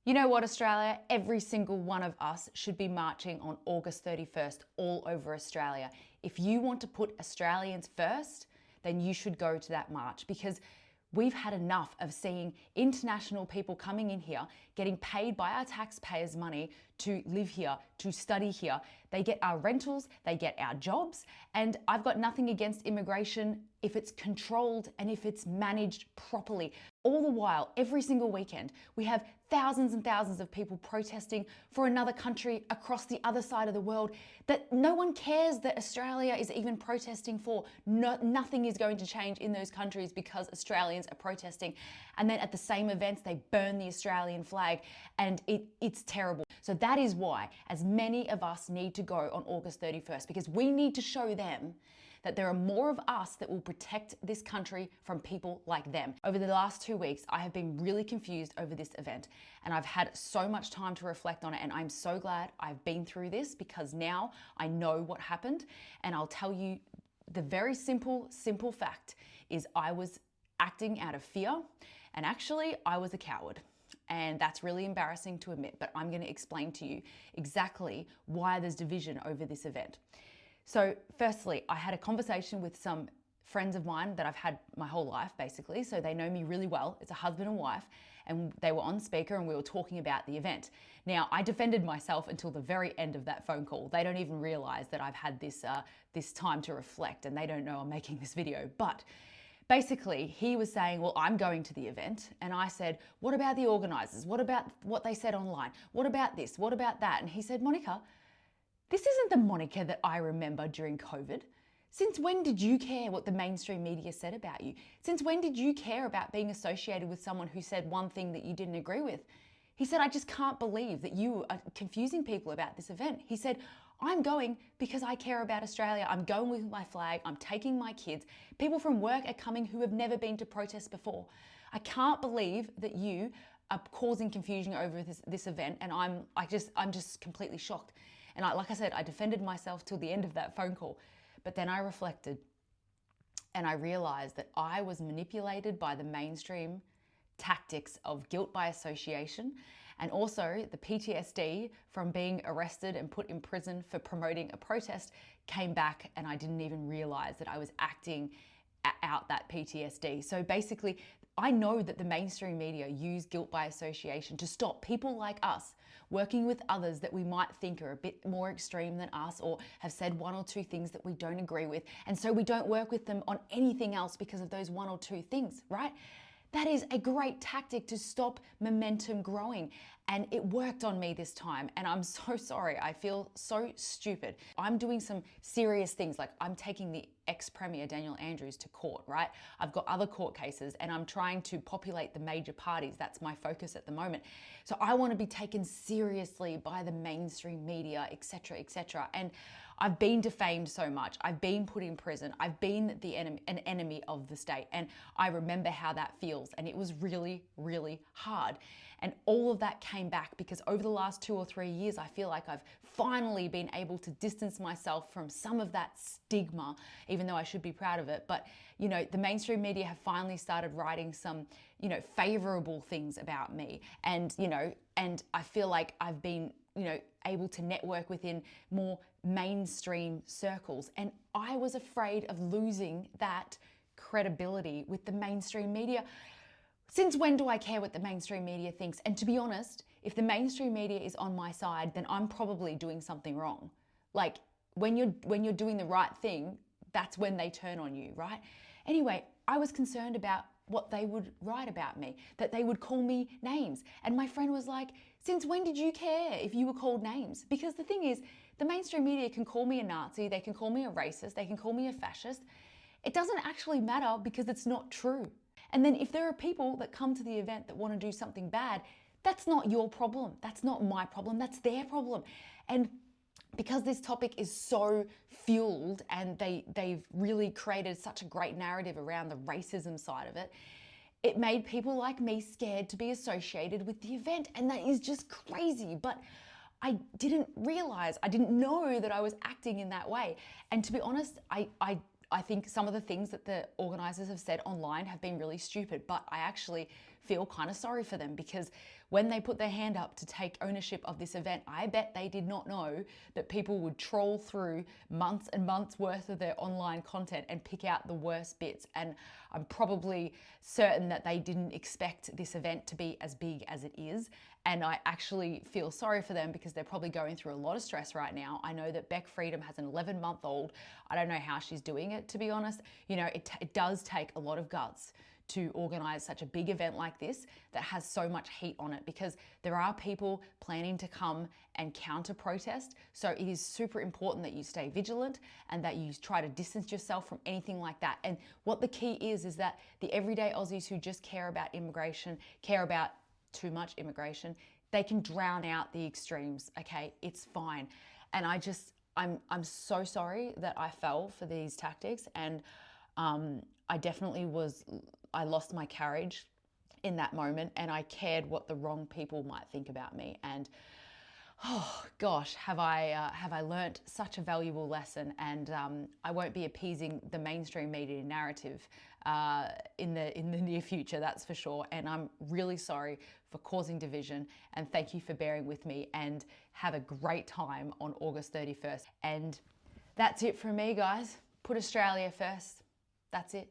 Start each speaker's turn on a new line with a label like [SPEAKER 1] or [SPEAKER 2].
[SPEAKER 1] You know what, Australia? Every single one of us should be marching on August 31st all over Australia. If you want to put Australians first, then you should go to that march, because we've had enough of seeing international people coming in here, getting paid by our taxpayers' money to live here, to study here. They get our rentals, they get our jobs, and I've got nothing against immigration if it's controlled and if it's managed properly. All the while, every single weekend, we have thousands and thousands of people protesting for another country across the other side of the world that no one cares that Australia is even protesting for. Nothing is going to change in those countries because Australians are protesting. And then at the same events, they burn the Australian flag, and it's terrible. So that is why as many of us need to go on August 31st, because we need to show them that there are more of us that will protect this country from people like them. Over the last 2 weeks, I have been really confused over this event, and I've had so much time to reflect on it, and I'm so glad I've been through this, because now I know what happened. And I'll tell you the very simple fact is I was acting out of fear, and actually I was a coward. And that's really embarrassing to admit, but I'm going to explain to you exactly why there's division over this event. So firstly, I had a conversation with some friends of mine that I've had my whole life, basically. So they know me really well. It's a husband and wife, and they were on speaker and we were talking about the event. Now, I defended myself until the very end of that phone call. They don't even realize that I've had this time to reflect, and they don't know I'm making this video. But basically, he was saying, well, I'm going to the event. And I said, what about the organisers? What about what they said online? What about this? What about that? And he said, Monica, this isn't the Monica that I remember during COVID. Since when did you care what the mainstream media said about you? Since when did you care about being associated with someone who said one thing that you didn't agree with? He said, I just can't believe that you are confusing people about this event. He said, I'm going because I care about Australia. I'm going with my flag. I'm taking my kids. People from work are coming who have never been to protest before. I can't believe that you are causing confusion over this event, and I'm just completely shocked. And like I said, I defended myself till the end of that phone call. But then I reflected, and I realized that I was manipulated by the mainstream tactics of guilt by association, and also the PTSD from being arrested and put in prison for promoting a protest came back, and I didn't even realize that I was acting out that PTSD. So basically, I know that the mainstream media use guilt by association to stop people like us working with others that we might think are a bit more extreme than us, or have said one or two things that we don't agree with. And so we don't work with them on anything else because of those one or two things, right? That is a great tactic to stop momentum growing. And it worked on me this time. And I'm so sorry. I feel so stupid. I'm doing some serious things. Like, I'm taking the ex-premier Daniel Andrews to court, right? I've got other court cases, and I'm trying to populate the major parties. That's my focus at the moment. So I want to be taken seriously by the mainstream media, etc., etc. And I've been defamed so much. I've been put in prison. I've been an enemy of the state. And I remember how that feels. And it was really, really hard. And all of that came back because over the last 2 or 3 years, I feel like I've finally been able to distance myself from some of that stigma, even though I should be proud of it. But, you know, the mainstream media have finally started writing some, you know, favorable things about me. And, you know, and I feel like I've been, you know, able to network within more mainstream circles. And I was afraid of losing that credibility with the mainstream media. Since when do I care what the mainstream media thinks? And to be honest, if the mainstream media is on my side, then I'm probably doing something wrong. Like, when you're doing the right thing, that's when they turn on you, right? Anyway, I was concerned about what they would write about me, that they would call me names. And my friend was like, since when did you care if you were called names? Because the thing is, the mainstream media can call me a Nazi, they can call me a racist, they can call me a fascist. It doesn't actually matter because it's not true. And then if there are people that come to the event that want to do something bad, that's not your problem. That's not my problem. That's their problem. And because this topic is so fueled, and they've really created such a great narrative around the racism side of it, it made people like me scared to be associated with the event. And that is just crazy. But I didn't realize, I didn't know that I was acting in that way. And to be honest, I think some of the things that the organisers have said online have been really stupid, but I actually feel kind of sorry for them, because when they put their hand up to take ownership of this event, I bet they did not know that people would troll through months and months worth of their online content and pick out the worst bits. And I'm probably certain that they didn't expect this event to be as big as it is. And I actually feel sorry for them because they're probably going through a lot of stress right now. I know that Beck Freedom has an 11-month-old. I don't know how she's doing it, to be honest. You know, it does take a lot of guts to organize such a big event like this that has so much heat on it, because there are people planning to come and counter protest. So it is super important that you stay vigilant and that you try to distance yourself from anything like that. And what the key is that the everyday Aussies who just care about immigration, care about too much immigration, they can drown out the extremes. Okay, it's fine. And I'm so sorry that I fell for these tactics, and I lost my courage in that moment, and I cared what the wrong people might think about me. And oh gosh, have I learnt such a valuable lesson. And I won't be appeasing the mainstream media narrative in the near future, that's for sure. And I'm really sorry for causing division, and thank you for bearing with me, and have a great time on August 31st. And that's it from me, guys. Put Australia first. That's it.